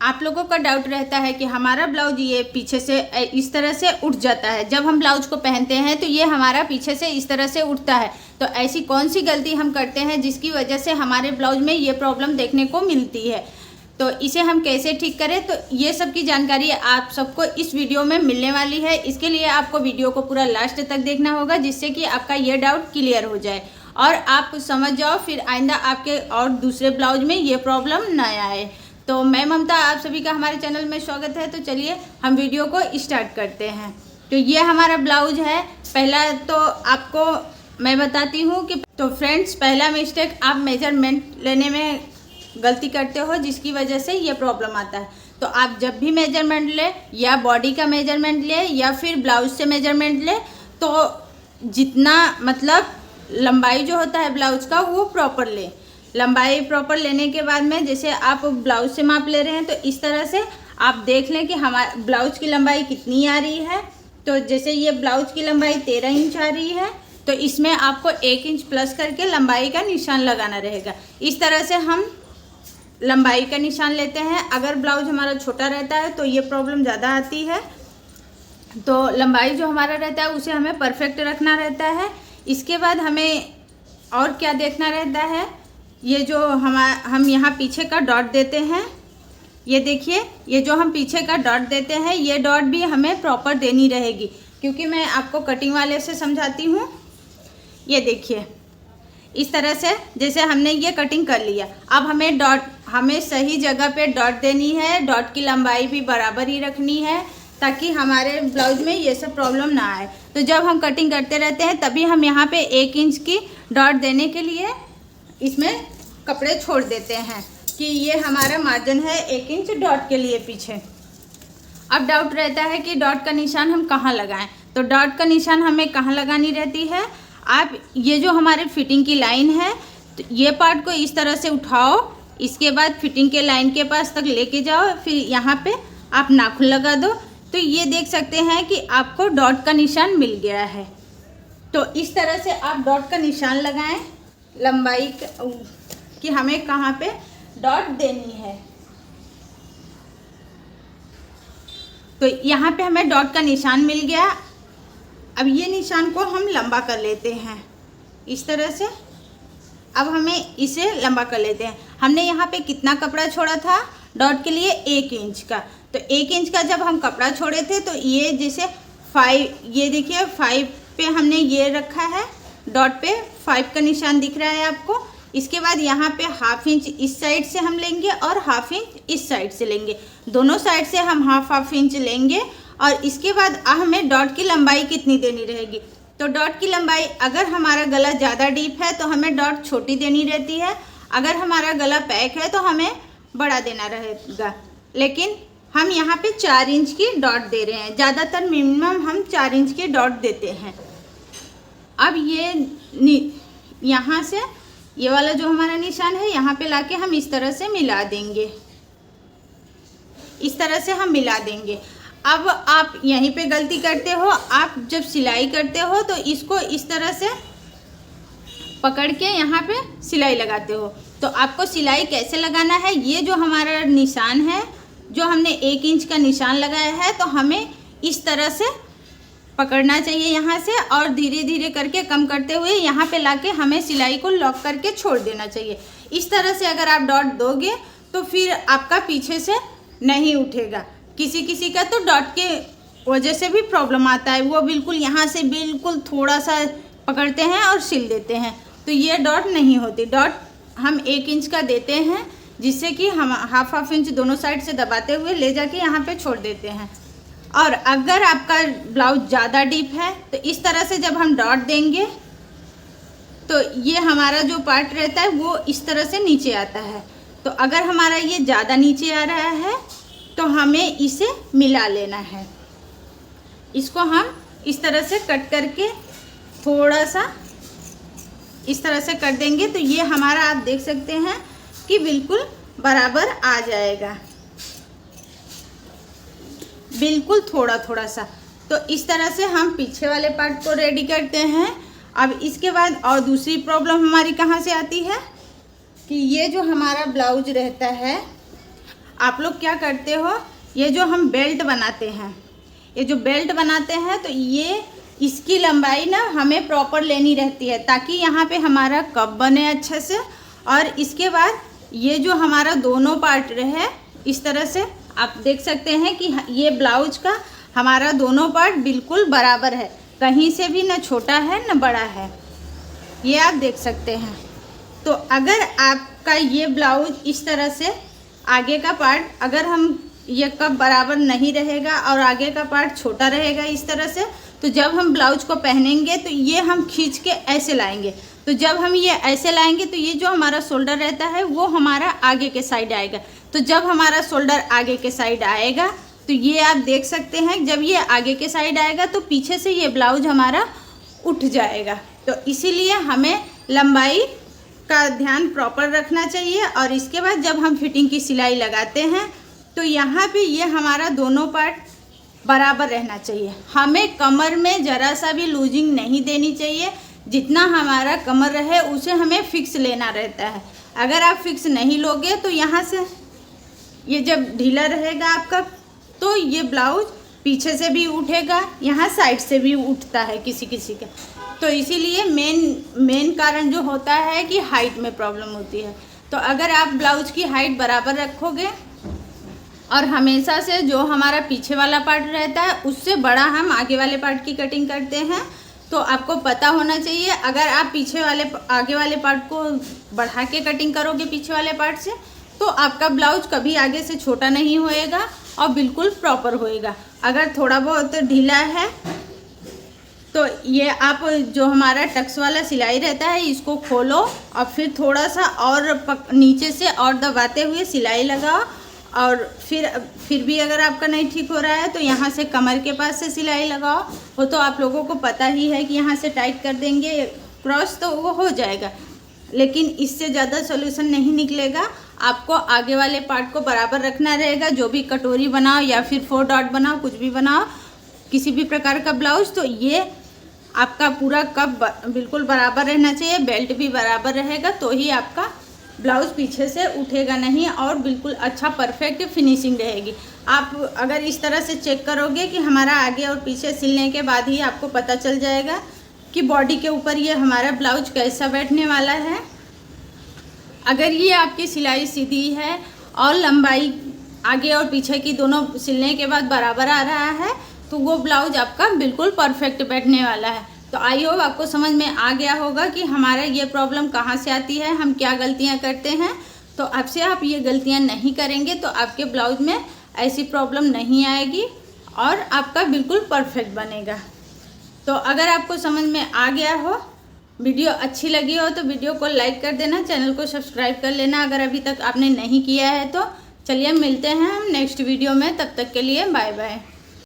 आप लोगों का डाउट रहता है कि हमारा ब्लाउज ये पीछे से इस तरह से उठ जाता है, जब हम ब्लाउज को पहनते हैं तो ये हमारा पीछे से इस तरह से उठता है। तो ऐसी कौन सी गलती हम करते हैं जिसकी वजह से हमारे ब्लाउज में ये प्रॉब्लम देखने को मिलती है, तो इसे हम कैसे ठीक करें, तो ये सब की जानकारी आप सबको इस वीडियो में मिलने वाली है। इसके लिए आपको वीडियो को पूरा लास्ट तक देखना होगा, जिससे कि आपका ये डाउट क्लियर हो जाए और आप समझ जाओ, फिर आइंदा आपके और दूसरे ब्लाउज में ये प्रॉब्लम ना आए। तो मैं ममता, आप सभी का हमारे चैनल में स्वागत है। तो चलिए हम वीडियो को स्टार्ट करते हैं। तो ये हमारा ब्लाउज है। पहला तो आपको मैं बताती हूँ कि तो फ्रेंड्स, पहला मिस्टेक आप मेजरमेंट लेने में गलती करते हो, जिसकी वजह से ये प्रॉब्लम आता है। तो आप जब भी मेजरमेंट ले, या बॉडी का मेजरमेंट ले या फिर ब्लाउज से मेजरमेंट ले, तो जितना मतलब लंबाई जो होता है ब्लाउज का वो प्रॉपर ले। लंबाई प्रॉपर लेने के बाद में जैसे आप ब्लाउज से माप ले रहे हैं, तो इस तरह से आप देख लें कि हमारे ब्लाउज की लंबाई कितनी आ रही है। तो जैसे ये ब्लाउज की लंबाई 13 इंच आ रही है, तो इसमें आपको 1 इंच प्लस करके लंबाई का निशान लगाना रहेगा। इस तरह से हम लंबाई का निशान लेते हैं। अगर ब्लाउज हमारा छोटा रहता है तो ये प्रॉब्लम ज़्यादा आती है। तो लंबाई जो हमारा रहता है उसे हमें परफेक्ट रखना रहता है। इसके बाद हमें और क्या देखना रहता है, ये जो हम यहाँ पीछे का डॉट देते हैं, ये देखिए, ये जो हम पीछे का डॉट देते हैं, ये डॉट भी हमें प्रॉपर देनी रहेगी, क्योंकि मैं आपको कटिंग वाले से समझाती हूँ। ये देखिए, इस तरह से जैसे हमने ये कटिंग कर लिया, अब हमें सही जगह पे डॉट देनी है। डॉट की लंबाई भी बराबर ही रखनी है, ताकि हमारे ब्लाउज में ये सब प्रॉब्लम ना आए। तो जब हम कटिंग करते रहते हैं, तभी हम यहाँ पे 1 इंच की डॉट देने के लिए इसमें कपड़े छोड़ देते हैं कि ये हमारा मार्जिन है 1 इंच डॉट के लिए पीछे। अब डाउट रहता है कि डॉट का निशान हम कहाँ लगाएं। तो डॉट का निशान हमें कहाँ लगानी रहती है, आप ये जो हमारे फिटिंग की लाइन है, तो ये पार्ट को इस तरह से उठाओ, इसके बाद फिटिंग के लाइन के पास तक लेके जाओ, फिर यहाँ पे आप नाखून लगा दो, तो ये देख सकते हैं कि आपको डॉट का निशान मिल गया है। तो इस तरह से आप डॉट का निशान लगाएं, लंबाई कि हमें कहाँ पे डॉट देनी है। तो यहाँ पे हमें डॉट का निशान मिल गया। अब ये निशान को हम लंबा कर लेते हैं इस तरह से। अब हमें इसे लंबा कर लेते हैं। हमने यहाँ पे कितना कपड़ा छोड़ा था डॉट के लिए, 1 इंच का। तो 1 इंच का जब हम कपड़ा छोड़े थे, तो ये जैसे 5, ये देखिए 5 पे हमने ये रखा है, डॉट पे 5 का निशान दिख रहा है आपको। इसके बाद यहाँ पे 1/2 इंच इस साइड से हम लेंगे और 1/2 इंच इस साइड से लेंगे। दोनों साइड से हम 1/2 इंच लेंगे। और इसके बाद हमें डॉट की लंबाई कितनी देनी रहेगी। तो डॉट की लंबाई, अगर हमारा गला ज़्यादा डीप है तो हमें डॉट छोटी देनी रहती है, अगर हमारा गला पैक है तो हमें बड़ा देना रहेगा। लेकिन हम यहाँ पे 4 इंच की डॉट दे रहे हैं, ज़्यादातर मिनिमम हम 4 इंच की डॉट देते हैं। अब ये यहाँ से ये वाला जो हमारा निशान है, यहाँ पे लाके हम इस तरह से मिला देंगे, इस तरह से हम मिला देंगे। अब आप यहीं पे गलती करते हो, आप जब सिलाई करते हो तो इसको इस तरह से पकड़ के यहाँ पे सिलाई लगाते हो। तो आपको सिलाई कैसे लगाना है, ये जो हमारा निशान है, जो हमने 1 इंच का निशान लगाया है, तो हमें इस तरह से पकड़ना चाहिए यहाँ से, और धीरे धीरे करके कम करते हुए यहाँ पे लाके हमें सिलाई को लॉक करके छोड़ देना चाहिए। इस तरह से अगर आप डॉट दोगे तो फिर आपका पीछे से नहीं उठेगा। किसी का तो डॉट के वजह से भी प्रॉब्लम आता है, वो बिल्कुल यहाँ से बिल्कुल थोड़ा सा पकड़ते हैं और सिल देते हैं, तो ये डॉट नहीं होती। डॉट हम 1 इंच का देते हैं, जिससे कि हम 1/2 इंच दोनों साइड से दबाते हुए ले जाके यहाँ पे छोड़ देते हैं। और अगर आपका ब्लाउज ज़्यादा डीप है, तो इस तरह से जब हम डॉट देंगे, तो ये हमारा जो पार्ट रहता है वो इस तरह से नीचे आता है। तो अगर हमारा ये ज़्यादा नीचे आ रहा है, तो हमें इसे मिला लेना है। इसको हम इस तरह से कट करके थोड़ा सा इस तरह से कर देंगे, तो ये हमारा आप देख सकते हैं कि बिल्कुल बराबर आ जाएगा, बिल्कुल थोड़ा थोड़ा सा। तो इस तरह से हम पीछे वाले पार्ट को रेडी करते हैं। अब इसके बाद और दूसरी प्रॉब्लम हमारी कहाँ से आती है कि ये जो हमारा ब्लाउज रहता है, आप लोग क्या करते हो, ये जो हम बेल्ट बनाते हैं, ये जो बेल्ट बनाते हैं तो ये इसकी लंबाई ना हमें प्रॉपर लेनी रहती है ताकि यहाँ पे हमारा कप बने अच्छे से। और इसके बाद ये जो हमारा दोनों पार्ट रहे इस तरह से आप देख सकते हैं कि ये ब्लाउज का हमारा दोनों पार्ट बिल्कुल बराबर है, कहीं से भी ना छोटा है ना बड़ा है, ये आप देख सकते हैं। तो अगर आपका ये ब्लाउज इस तरह से आगे का पार्ट, अगर हम ये कप बराबर नहीं रहेगा और आगे का पार्ट छोटा रहेगा इस तरह से, तो जब हम ब्लाउज को पहनेंगे तो ये हम खींच के ऐसे लाएंगे। तो जब हम ये ऐसे लाएंगे तो ये जो हमारा शोल्डर रहता है वो हमारा आगे के साइड आएगा। तो जब हमारा शोल्डर आगे के साइड आएगा तो ये आप देख सकते हैं, जब ये आगे के साइड आएगा तो पीछे से ये ब्लाउज हमारा उठ जाएगा। तो इसीलिए हमें लंबाई का ध्यान प्रॉपर रखना चाहिए। और इसके बाद जब हम फिटिंग की सिलाई लगाते हैं तो यहाँ पे ये हमारा दोनों पार्ट बराबर रहना चाहिए। हमें कमर में ज़रा सा भी लूजिंग नहीं देनी चाहिए, जितना हमारा कमर रहे उसे हमें फिक्स लेना रहता है। अगर आप फिक्स नहीं लोगे तो यहाँ से ये जब ढीला रहेगा आपका तो ये ब्लाउज पीछे से भी उठेगा, यहाँ साइड से भी उठता है किसी किसी का। तो इसीलिए मेन कारण जो होता है कि हाइट में प्रॉब्लम होती है। तो अगर आप ब्लाउज की हाइट बराबर रखोगे और हमेशा से जो हमारा पीछे वाला पार्ट रहता है उससे बड़ा हम आगे वाले पार्ट की कटिंग करते हैं, तो आपको पता होना चाहिए अगर आप आगे वाले पार्ट को बढ़ा के कटिंग करोगे पीछे वाले पार्ट से तो आपका ब्लाउज कभी आगे से छोटा नहीं होएगा और बिल्कुल प्रॉपर होएगा। अगर थोड़ा बहुत ढीला है तो ये आप जो हमारा टक्स वाला सिलाई रहता है इसको खोलो और फिर थोड़ा सा और नीचे से और दबाते हुए सिलाई लगाओ। और फिर भी अगर आपका नहीं ठीक हो रहा है तो यहाँ से कमर के पास से सिलाई लगाओ। वो तो आप लोगों को पता ही है कि यहाँ से टाइट कर देंगे क्रॉस तो वो हो जाएगा, लेकिन इससे ज़्यादा सॉल्यूशन नहीं निकलेगा। आपको आगे वाले पार्ट को बराबर रखना रहेगा। जो भी कटोरी बनाओ या फिर 4 डॉट बनाओ, कुछ भी बनाओ, किसी भी प्रकार का ब्लाउज, तो ये आपका पूरा कप बिल्कुल बराबर रहना चाहिए। बेल्ट भी बराबर रहेगा तो ही आपका ब्लाउज पीछे से उठेगा नहीं और बिल्कुल अच्छा परफेक्ट फिनिशिंग रहेगी। आप अगर इस तरह से चेक करोगे कि हमारा आगे और पीछे सिलने के बाद ही आपको पता चल जाएगा कि बॉडी के ऊपर ये हमारा ब्लाउज कैसा बैठने वाला है। अगर ये आपकी सिलाई सीधी है और लंबाई आगे और पीछे की दोनों सिलने के बाद बराबर आ रहा है तो वो ब्लाउज आपका बिल्कुल परफेक्ट बैठने वाला है। तो आई होप आपको समझ में आ गया होगा कि हमारा ये प्रॉब्लम कहाँ से आती है, हम क्या गलतियाँ करते हैं। तो आपसे आप ये गलतियाँ नहीं करेंगे तो आपके ब्लाउज में ऐसी प्रॉब्लम नहीं आएगी और आपका बिल्कुल परफेक्ट बनेगा। तो अगर आपको समझ में आ गया हो, वीडियो अच्छी लगी हो तो वीडियो को लाइक कर देना, चैनल को सब्सक्राइब कर लेना अगर अभी तक आपने नहीं किया है तो। चलिए मिलते हैं हम नेक्स्ट वीडियो में, तब तक के लिए बाय बाय।